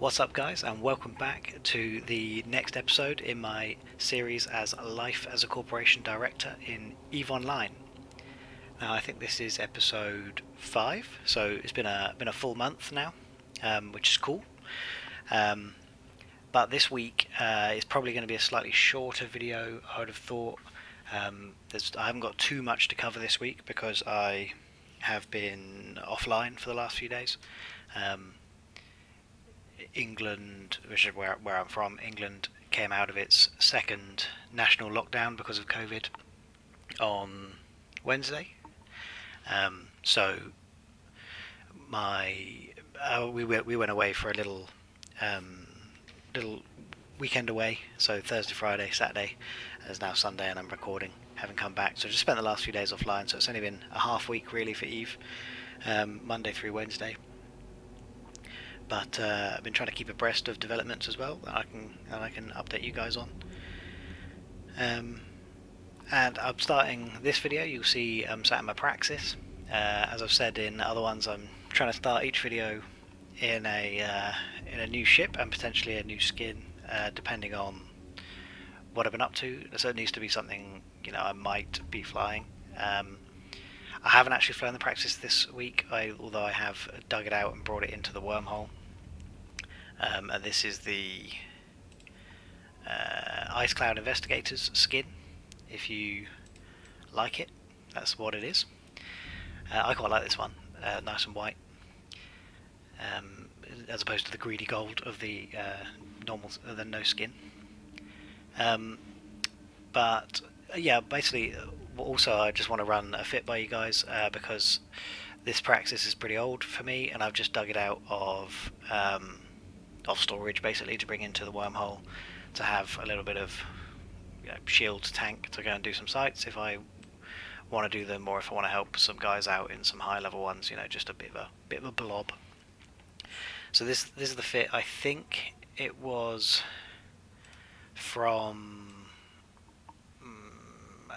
What's up, guys, and welcome back to the next episode in my series as Life as a Corporation Director in EVE Online. Now, I think this is episode 5, so it's been a full month now, which is cool. But this week is probably going to be a slightly shorter video, I would have thought. I haven't got too much to cover this week because I have been offline for the last few days. England, which is where I'm from, England came out of its second national lockdown because of COVID on Wednesday. So we went away for a little weekend away. So Thursday, Friday, Saturday. It's now Sunday, and I'm recording, having come back. So I just spent the last few days offline. So it's only been a half week really for EVE, Monday through Wednesday. But I've been trying to keep abreast of developments as well that I can update you guys on. And I'm starting this video. You'll see I'm sat in my Praxis. As I've said in other ones, I'm trying to start each video in a new ship and potentially a new skin, depending on what I've been up to. So it needs to be something I might be flying. I haven't actually flown the Praxis this week, although I have dug it out and brought it into the wormhole. And this is the Ice Cloud Investigators skin. If you like it, that's what it is. I quite like this one, nice and white, as opposed to the greedy gold of the no skin. But yeah, basically, also I just want to run a fit by you guys because this Praxis is pretty old for me, and I've just dug it out of storage basically to bring into the wormhole to have a little bit of shield tank to go and do some sites if I want to do them, or if I want to help some guys out in some high level ones, just a bit of a blob. So this is the fit. I think it was from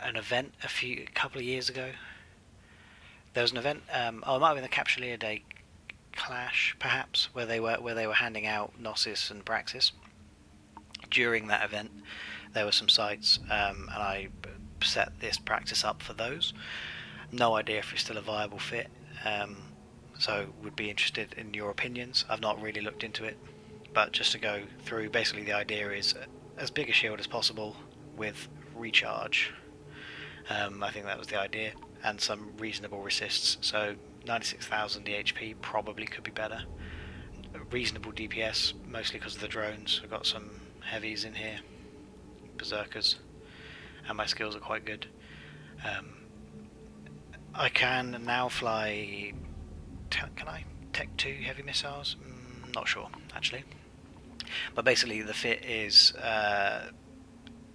an event a couple of years ago. There was an event. It might have been the Capsuleer Day Clash, perhaps, where they were handing out Gnosis and Praxis. During that event, there were some sites, and I set this Praxis up for those. No idea if it's still a viable fit, so would be interested in your opinions. I've not really looked into it, but just to go through, basically the idea is as big a shield as possible with recharge. I think that was the idea, and some reasonable resists. So 96,000 DHP probably could be better. Reasonable DPS, mostly because of the drones. I've got some heavies in here, berserkers, and my skills are quite good. I can now fly. Can I? Tech 2 heavy missiles? Not sure, actually. But basically, the fit is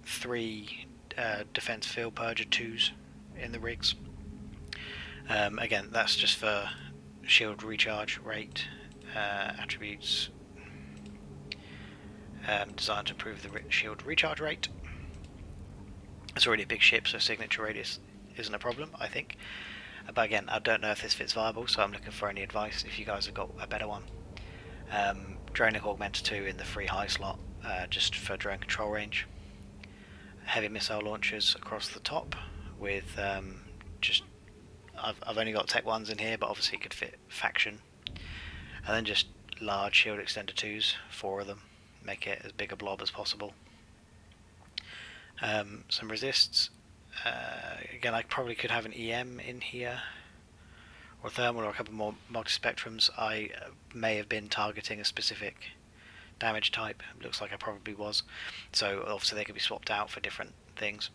3 defense field purger 2s in the rigs. Again, that's just for shield recharge rate, attributes designed to improve the shield recharge rate. It's already a big ship, so signature radius isn't a problem, I think. But again, I don't know if this fit's viable, so I'm looking for any advice if you guys have got a better one. Dronic Augmenter 2 in the free high slot, just for drone control range. Heavy missile launchers across the top with I've only got Tech 1s in here, but obviously it could fit faction. And then just large shield extender 2s, 4 of them, make it as big a blob as possible. Some resists. Again, I probably could have an EM in here, or thermal, or a couple more multi-spectrums. I may have been targeting a specific damage type. Looks like I probably was. So obviously they could be swapped out for different things.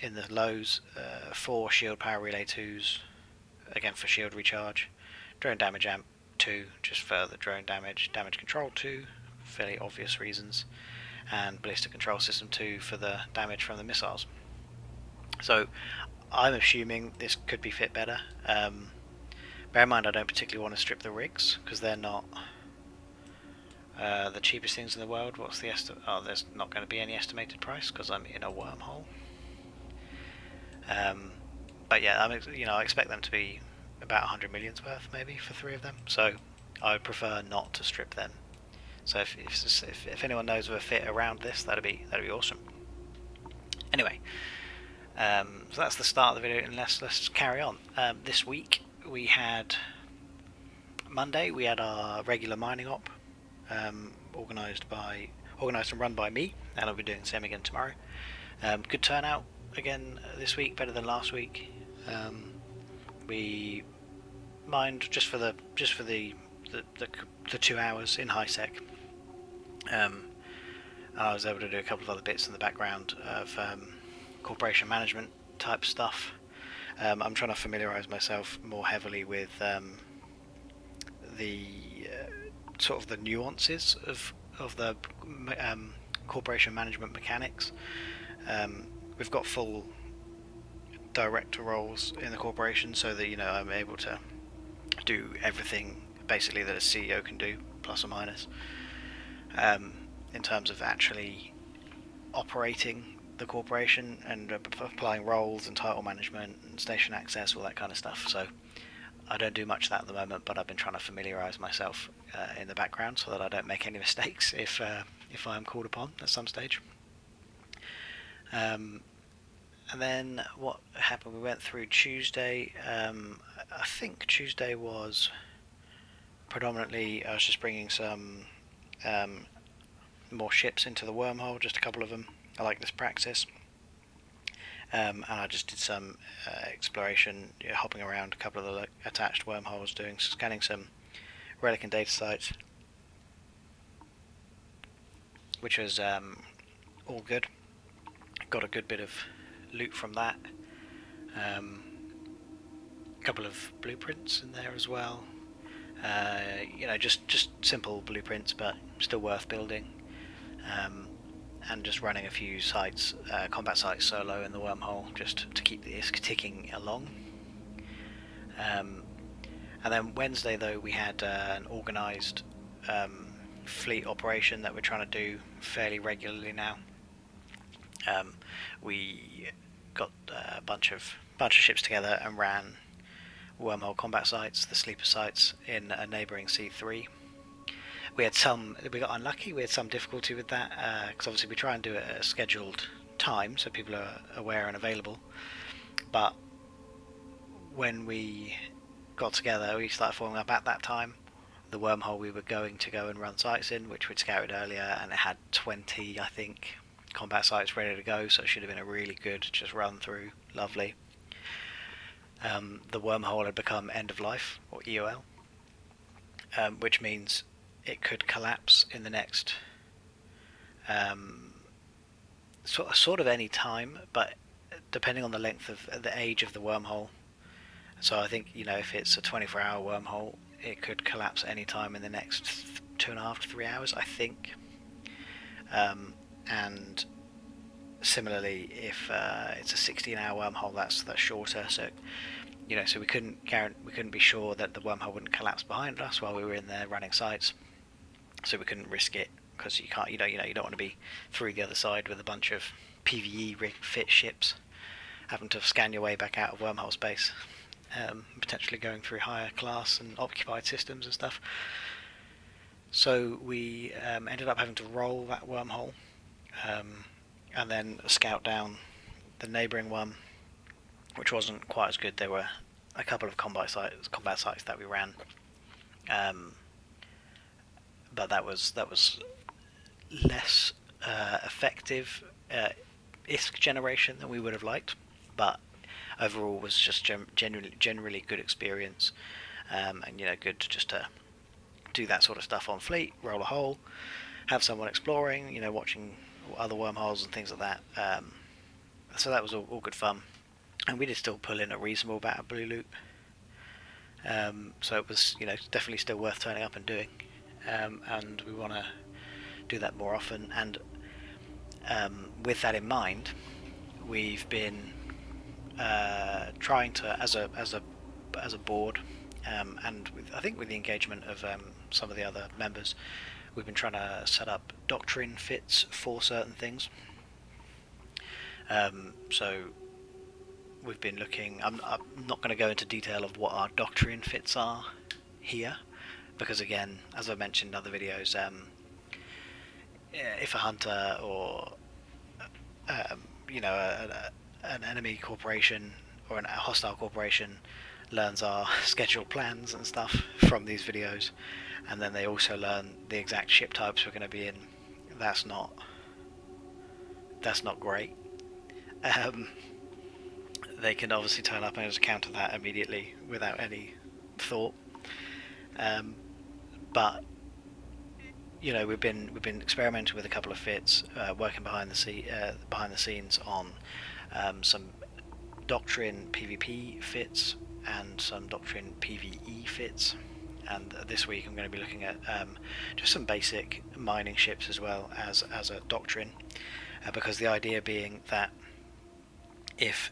In the lows, 4 shield power relay 2s, again for shield recharge. Drone damage amp 2, just for the drone damage. Damage control 2, fairly obvious reasons. And ballistic control system 2 for the damage from the missiles. So I'm assuming this could be fit better. Bear in mind I don't particularly want to strip the rigs because they're not the cheapest things in the world. What's the estimate? Oh, there's not going to be any estimated price because I'm in a wormhole. But yeah, I expect them to be about 100 million's worth maybe for 3 of them. So I would prefer not to strip them. So if anyone knows of a fit around this, that'd be awesome. Anyway, so that's the start of the video, and let's carry on. This week we had Monday. We had our regular mining op, organised and run by me, and I'll be doing the same again tomorrow. Good turnout again this week, better than last week. We mined just for the 2 hours in high sec. And I was able to do a couple of other bits in the background of corporation management type stuff. I'm trying to familiarise myself more heavily with the sort of the nuances of the corporation management mechanics. We've got full director roles in the corporation, so that I'm able to do everything basically that a CEO can do, plus or minus, in terms of actually operating the corporation and applying roles and title management and station access, all that kind of stuff. So I don't do much of that at the moment, but I've been trying to familiarise myself in the background so that I don't make any mistakes if I am called upon at some stage. And then what happened? We went through Tuesday. I think Tuesday was predominantly I was just bringing some more ships into the wormhole, just a couple of them. I like this Praxis. And I just did some exploration, hopping around a couple of the attached wormholes, scanning some relic and data sites, which was all good. Got a good bit of loot from that. A couple of blueprints in there as well. Just simple blueprints, but still worth building. And just running a few sites, combat sites solo in the wormhole, just to keep the ISK ticking along. And then Wednesday, though, we had an organised fleet operation that we're trying to do fairly regularly now. We got a bunch of ships together and ran wormhole combat sites, the sleeper sites, in a neighbouring C3. We got unlucky. We had some difficulty with that because obviously we try and do it at a scheduled time so people are aware and available. But when we got together, we started forming up at that time. The wormhole we were going to go and run sites in, which we'd scouted earlier, and it had 20, I think, combat sites ready to go, so it should have been a really good just run through. Lovely. The wormhole had become end of life, or EOL, which means it could collapse in the next sort of any time, but depending on the length of the age of the wormhole. So I think if it's a 24-hour wormhole, it could collapse any time in the next 2.5 to 3 hours, I think. And similarly, if it's a 16-hour wormhole, that's shorter. So so we couldn't be sure that the wormhole wouldn't collapse behind us while we were in there running sites. So we couldn't risk it because you can't. You don't want to be through the other side with a bunch of PVE rig fit ships, having to scan your way back out of wormhole space, potentially going through higher class and occupied systems and stuff. So we ended up having to roll that wormhole, and then scout down the neighbouring one, which wasn't quite as good. There were a couple of combat sites that we ran, but that was less effective ISK generation than we would have liked. But overall, was just generally good experience, and good just to do that sort of stuff on fleet, roll a hole, have someone exploring, watching other wormholes and things like that. So that was all good fun, and we did still pull in a reasonable amount of blue loot. So it was definitely still worth turning up and doing, and we want to do that more often. And with that in mind, we've been trying to, as a board, and I think with the engagement of some of the other members, we've been trying to set up doctrine fits for certain things. So we've been looking. I'm not going to go into detail of what our doctrine fits are here, because again, as I mentioned in other videos, if a hunter or you know, an enemy corporation or a hostile corporation learns our scheduled plans and stuff from these videos, and then they also learn the exact ship types we're going to be in, that's not great. They can obviously turn up and just counter that immediately without any thought. But you know, we've been experimenting with a couple of fits, working behind the scenes on some doctrine PvP fits and some doctrine PvE fits. And this week I'm going to be looking at just some basic mining ships as well as a doctrine, because the idea being that if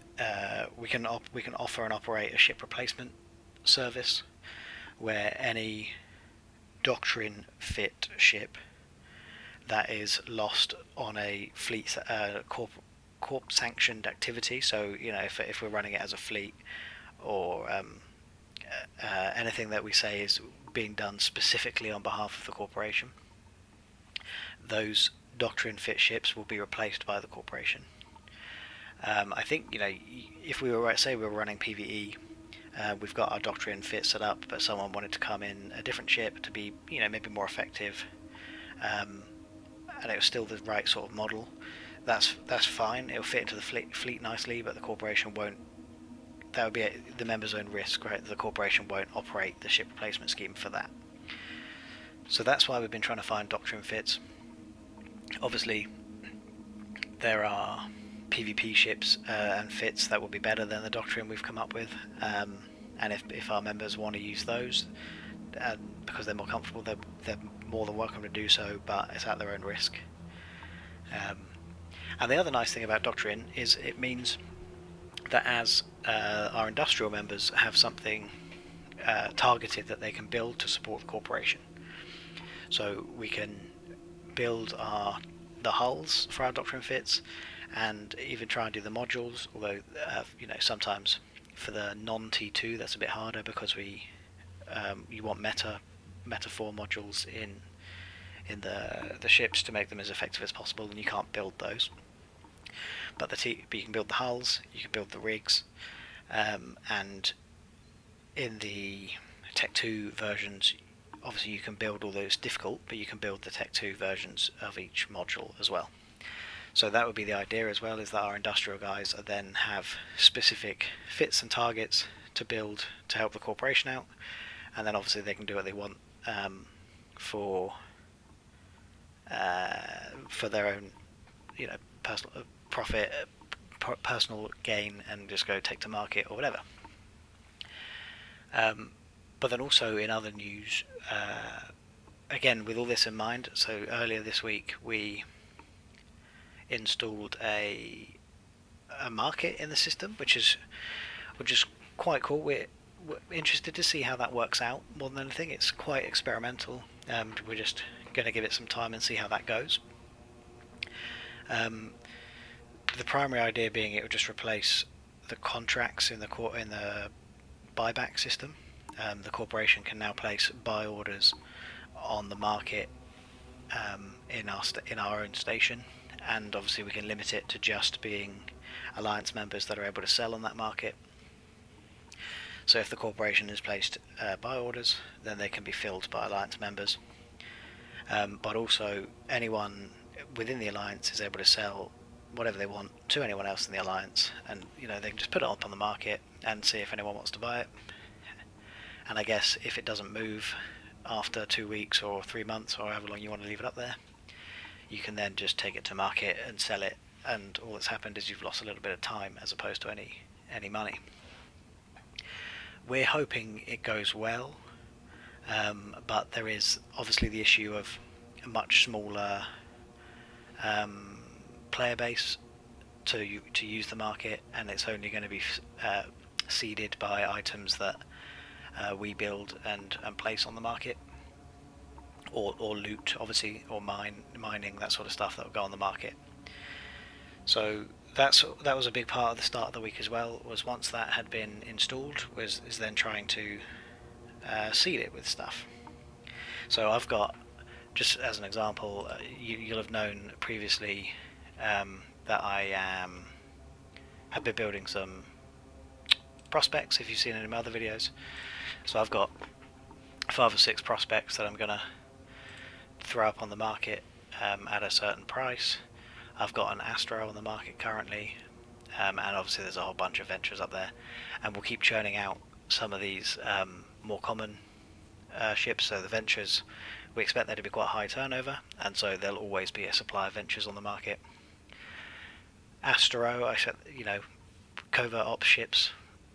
we can offer and operate a ship replacement service where any doctrine fit ship that is lost on a fleet corp sanctioned activity, so you know, if we're running it as a fleet, or anything that we say is being done specifically on behalf of the corporation, those doctrine fit ships will be replaced by the corporation. I think, you know, if we were, say we were running PvE, we've got our doctrine fit set up, but someone wanted to come in a different ship to be, you know, maybe more effective, and it was still the right sort of model, that's fine. It'll fit into the fleet nicely, but the corporation won't. That would be at the member's own risk, right? The corporation won't operate the ship replacement scheme for that. So that's why we've been trying to find doctrine fits. Obviously, there are PvP ships and fits that will be better than the doctrine we've come up with, and if our members want to use those, because they're more comfortable, they're more than welcome to do so, but it's at their own risk. And the other nice thing about doctrine is it means that as our industrial members have something targeted that they can build to support the corporation, so we can build the hulls for our doctrine fits, and even try and do the modules, although you know, sometimes for the non-T2 that's a bit harder, because you want meta 4 modules in the ships to make them as effective as possible, and you can't build those. But you can build the hulls, you can build the rigs, and in the Tech 2 versions, obviously you can build all those difficult, but you can build the Tech 2 versions of each module as well. So that would be the idea as well, is that our industrial guys then have specific fits and targets to build to help the corporation out, and then obviously they can do what they want for their own, you know, personal profit, personal gain, and just go take to market or whatever. But then also in other news, again with all this in mind, so earlier this week we installed a market in the system, which is quite cool. We're interested to see how that works out more than anything. It's quite experimental. We're just going to give it some time and see how that goes. The primary idea being it would just replace the contracts in the buyback system. The corporation can now place buy orders on the market in our own station, and obviously we can limit it to just being alliance members that are able to sell on that market. So if the corporation has placed buy orders, then they can be filled by alliance members. But also anyone within the alliance is able to sell whatever they want to anyone else in the alliance, and you know, they can just put it up on the market and see if anyone wants to buy it. And I guess if it doesn't move after 2 weeks or 3 months or however long you want to leave it up there, you can then just take it to market and sell it, and all that's happened is you've lost a little bit of time as opposed to any money. We're hoping it goes well, but there is obviously the issue of a much smaller player base to use the market, and it's only going to be seeded by items that we build and place on the market, or loot, obviously, or mining, that sort of stuff that will go on the market. So that was a big part of the start of the week as well, was once that had been installed, is then trying to seed it with stuff. So I've got, just as an example, you'll have known previously that have been building some prospects, if you've seen any of my other videos. So I've got 5 or 6 prospects that I'm going to throw up on the market at a certain price. I've got an Astro on the market currently, and obviously there's a whole bunch of ventures up there, and we'll keep churning out some of these more common ships. So the ventures, we expect there to be quite high turnover, and so there'll always be a supply of ventures on the market. Astro, I said, covert ops ships,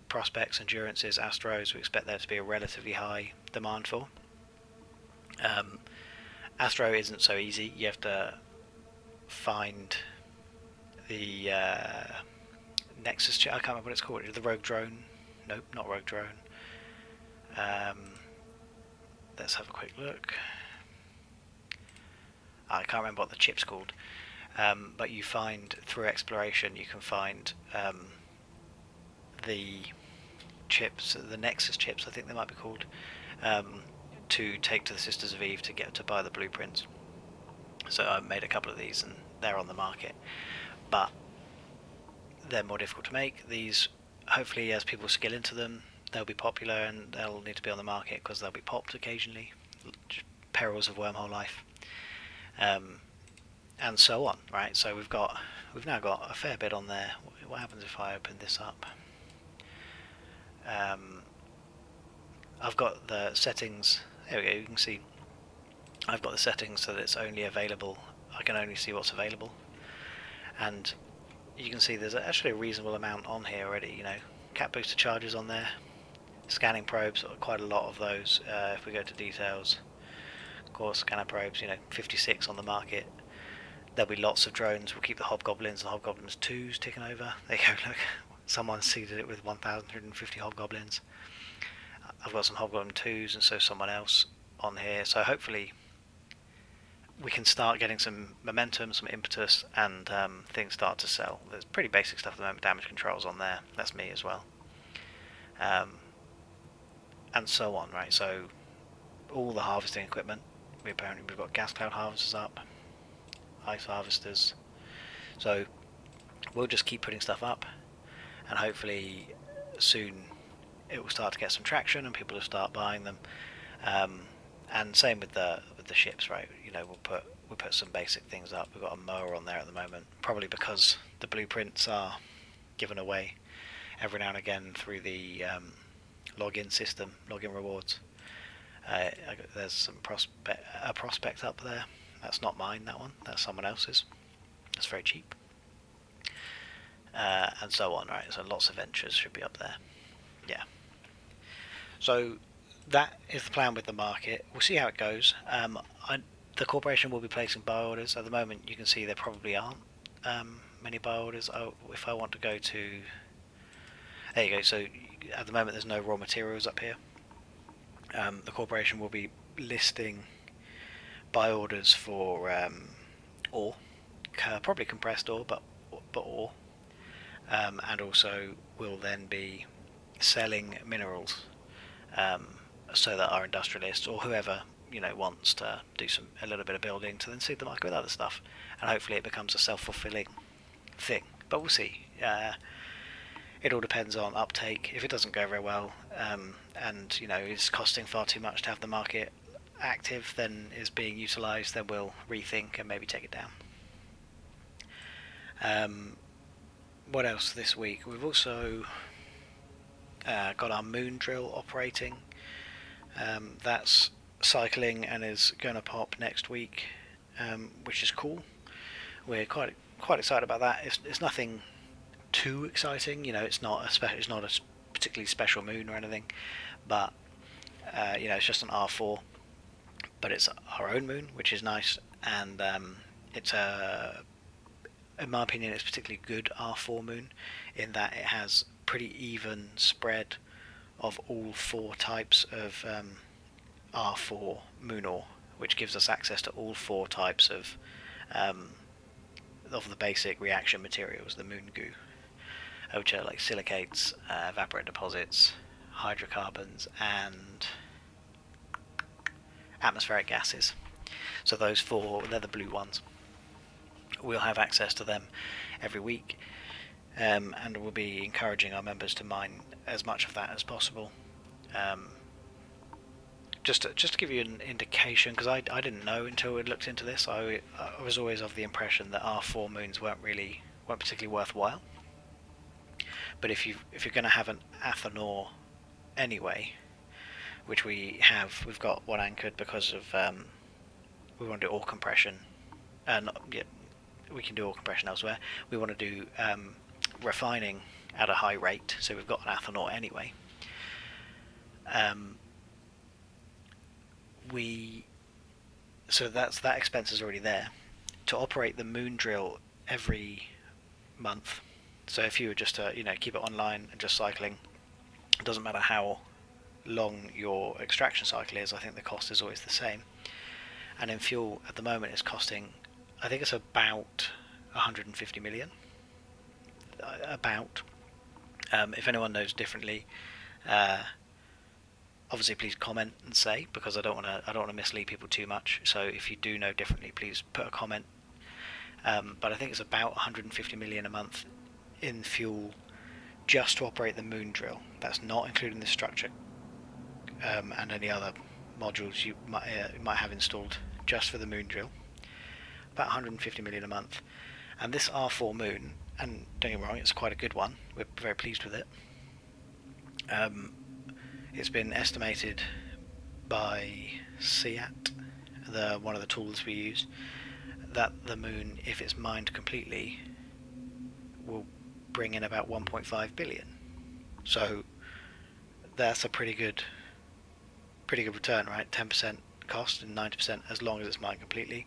prospects, endurances, Astros, we expect there to be a relatively high demand for. Astro isn't so easy. You have to find the Nexus chip. I can't remember what it's called. The Rogue Drone. Nope, not Rogue Drone. Let's have a quick look. I can't remember what the chip's called. But you find, through exploration, you can find the chips, the Nexus chips, I think they might be called, to take to the Sisters of Eve to buy the blueprints. So I made a couple of these and they're on the market, but they're more difficult to make. These, hopefully, as people skill into them, they'll be popular and they'll need to be on the market because they'll be popped occasionally. Perils of wormhole life, and so on. Right. So we've now got a fair bit on there. What happens if I open this up? I've got the settings. There we go. You can see I've got the settings so that it's only available. I can only see what's available, and you can see there's actually a reasonable amount on here already. Cat booster charges on there, scanning probes, quite a lot of those. If we go to details, of course, scanner probes, 56 on the market. There'll be lots of drones. We'll keep the Hobgoblins and Hobgoblins 2s ticking over. There you go, look. Someone seeded it with 1,150 Hobgoblins. I've got some Hobgoblin 2s and so someone else on here. So hopefully we can start getting some momentum, some impetus, and things start to sell. There's pretty basic stuff at the moment. Damage controls on there. That's me as well. And so on, right? So all the harvesting equipment. We've got gas cloud harvesters up, ice harvesters. So we'll just keep putting stuff up, and hopefully soon it will start to get some traction and people will start buying them. And same with the ships, right? We'll put some basic things up. We've got a mower on there at the moment, probably because the blueprints are given away every now and again through the login system, login rewards. There's some prospect up there. That's not mine, that one. That's someone else's. That's very cheap. And so on, right? So lots of ventures should be up there. Yeah. So that is the plan with the market. We'll see how it goes. The corporation will be placing buy orders. At the moment, you can see there probably aren't many buy orders. If I want to go to... There you go. So at the moment, there's no raw materials up here. The corporation will be listing buy orders for ore, probably compressed ore, but ore, and also will then be selling minerals, so that our industrialists or whoever wants to do a little bit of building to then seed the market with other stuff, and hopefully it becomes a self-fulfilling thing. But we'll see. It all depends on uptake. If it doesn't go very well, and is costing far too much to have the market active than is being utilised, then we'll rethink and maybe take it down. What else this week? We've also got our moon drill operating. That's cycling and is going to pop next week, which is cool. We're quite excited about that. It's nothing too exciting, it's not a particularly special moon or anything, but it's just an R4, but it's our own moon, which is nice, and it's in my opinion, it's a particularly good R4 moon in that it has pretty even spread of all 4 types of R4 moon ore, which gives us access to all 4 types of the basic reaction materials, the moon goo, which are like silicates, evaporate deposits, hydrocarbons, and atmospheric gases. So those four, they're the blue ones. We'll have access to them every week, and we'll be encouraging our members to mine as much of that as possible. Just to give you an indication, because I didn't know until we looked into this. I was always of the impression that our full moons weren't particularly worthwhile. But if you're going to have an Athanor anyway, which we've got one anchored because of we want to do ore compression, we can do ore compression elsewhere. We want to do refining at a high rate, so we've got an Athanor anyway. So that expense is already there. To operate the moon drill every month, so if you were just to keep it online and just cycling, it doesn't matter how long your extraction cycle is, I think the cost is always the same. And in fuel at the moment it's costing, I think it's about 150 million. If anyone knows differently, obviously please comment and say, because I don't want to mislead people too much. So if you do know differently, please put a comment. But I think it's about 150 million a month in fuel just to operate the moon drill. That's not including the structure and any other modules you might have installed just for the moon drill. About 150 million a month. And this R4 moon, and don't get me wrong, it's quite a good one. We're very pleased with it. It's been estimated by SEAT, one of the tools we use, that the moon, if it's mined completely, will bring in about 1.5 billion. So that's a pretty good return, right? 10% cost and 90% as long as it's mined completely.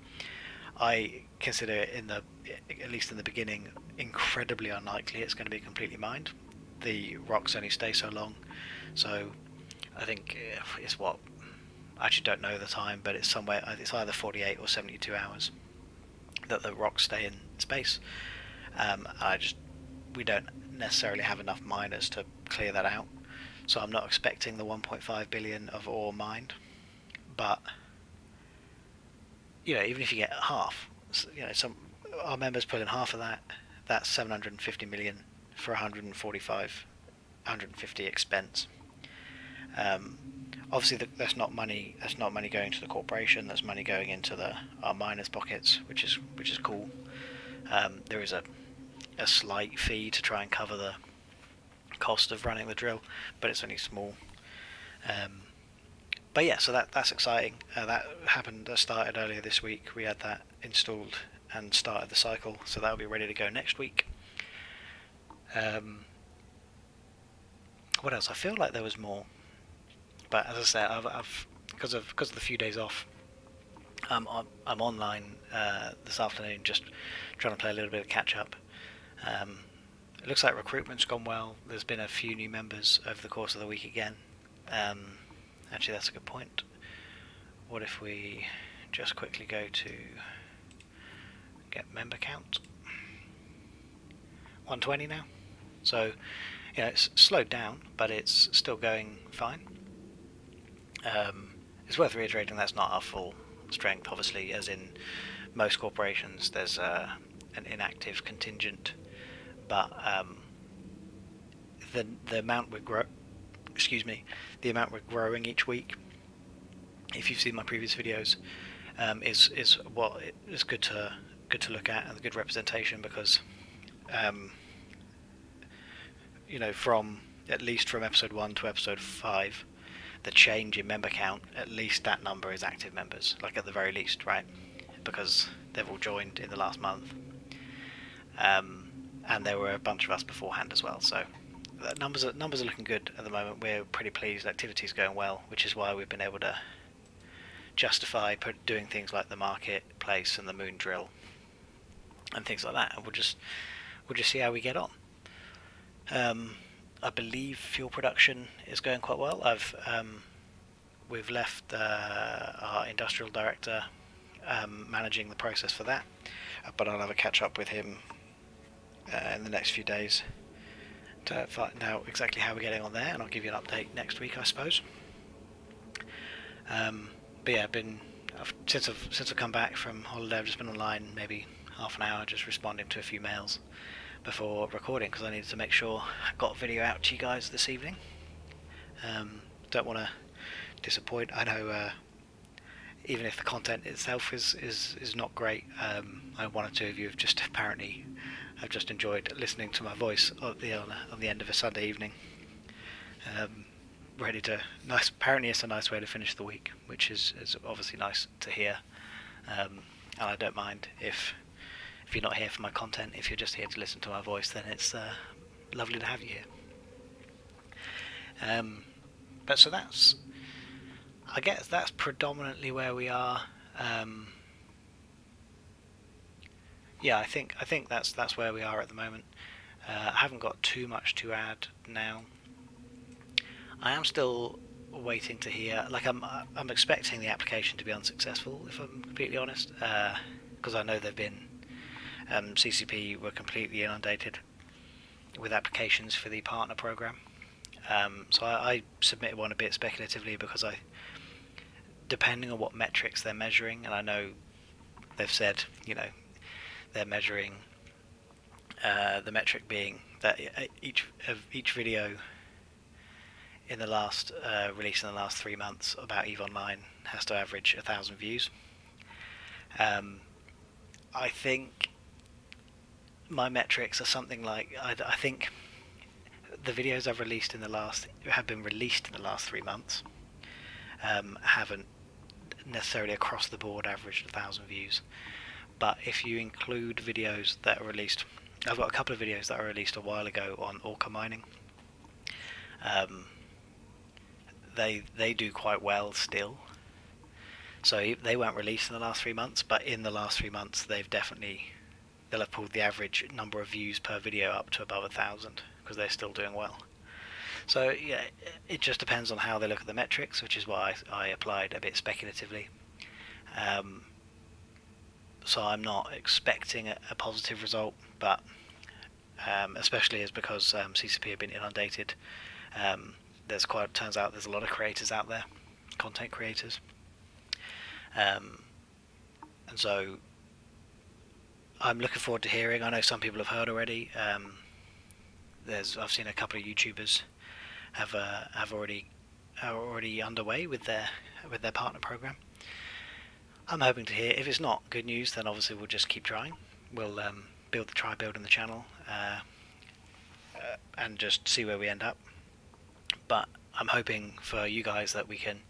I consider it, at least in the beginning, incredibly unlikely it's going to be completely mined. The rocks only stay so long, so I think it's I actually don't know the time, but it's either 48 or 72 hours that the rocks stay in space. We don't necessarily have enough miners to clear that out, so I'm not expecting the 1.5 billion of ore mined. But even if you get half, our members put in half of that, that's 750 million for 150 expense. Obviously that's not money going to the corporation. That's money going into our miners' pockets, which is cool. There is a slight fee to try and cover the cost of running the drill, but it's only small. But yeah, so that's exciting. That started earlier this week. We had that installed and started the cycle, so that'll be ready to go next week. What else? I feel like there was more, but as I said, I've because of the few days off, I'm online this afternoon, just trying to play a little bit of catch up. It looks like recruitment's gone well. There's been a few new members over the course of the week again. Actually, that's a good point. What if we just quickly go to get member count? 120 now. So it's slowed down, but it's still going fine. It's worth reiterating that's not our full strength, obviously, as in most corporations there's an inactive contingent, but the amount we're growing each week, if you've seen my previous videos, is what is good to look at, and a good representation, because from episode 1 to episode 5, the change in member count, at least that number is active members, like at the very least, right? Because they've all joined in the last month, and there were a bunch of us beforehand as well. So numbers are looking good at the moment. We're pretty pleased. Activity's going well, which is why we've been able to justify doing things like the marketplace and the moon drill and things like that. And we'll just see how we get on. I believe fuel production is going quite well. We've left our industrial director managing the process for that, but I'll have a catch up with him in the next few days to find out exactly how we're getting on there, and I'll give you an update next week, I suppose. but yeah, since I've come back from holiday, I've just been online maybe half an hour, just responding to a few mails before recording because I needed to make sure I got a video out to you guys this evening. Don't want to disappoint. I know even if the content itself is not great, one or two of you have just apparently have just enjoyed listening to my voice on the end of a Sunday evening. Ready to apparently it's a nice way to finish the week, which is obviously nice to hear. And I don't mind if you're not here for my content. If you're just here to listen to my voice, then it's lovely to have you here. But so I guess that's predominantly where we are. Yeah, I think that's where we are at the moment. I haven't got too much to add now. I am still waiting to hear. Like I'm expecting the application to be unsuccessful, if I'm completely honest, because I know they've been CCP were completely inundated with applications for the partner program. So I submitted one a bit speculatively because depending on what metrics they're measuring, and I know they've said, they're measuring the metric being that each video in the last release in the last 3 months about EVE Online has to average 1,000 views. I think my metrics are something like I think the videos have been released in the last 3 months haven't necessarily across the board averaged 1,000 views. But if you include videos that are released, I've got a couple of videos that are released a while ago on orca mining. They do quite well still. So they weren't released in the last 3 months, but in the last 3 months they'll have pulled the average number of views per video up to above 1,000 because they're still doing well. So yeah, it just depends on how they look at the metrics, which is why I applied a bit speculatively. So I'm not expecting a positive result, but especially as because CCP have been inundated. Turns out there's a lot of creators out there, content creators, and so I'm looking forward to hearing. I know some people have heard already. I've seen a couple of YouTubers are already underway with their partner program. I'm hoping to hear. If it's not good news, then obviously we'll just keep trying. We'll try building the channel and just see where we end up. But I'm hoping for you guys that we can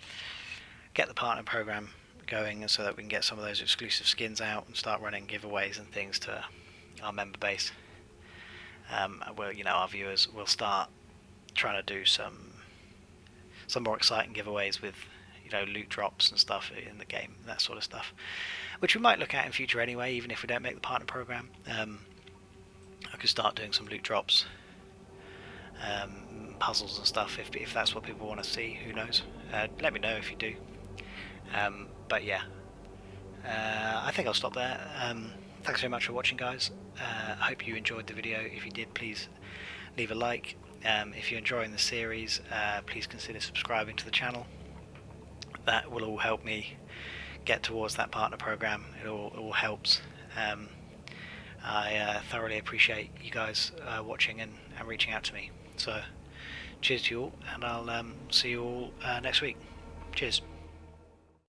get the partner program going, so that we can get some of those exclusive skins out and start running giveaways and things to our member base. Where our viewers will start trying to do some more exciting giveaways with loot drops and stuff in the game, that sort of stuff, which we might look at in future anyway, even if we don't make the partner program. I could start doing some loot drops, puzzles and stuff if that's what people want to see. Who knows? Let me know if you do. But yeah, I think I'll stop there. Thanks very much for watching, guys. I hope you enjoyed the video. If you did, please leave a like. If you're enjoying the series, please consider subscribing to the channel. That will all help me get towards that partner program. It all helps. I thoroughly appreciate you guys watching and reaching out to me. So cheers to you all, and I'll see you all next week. Cheers.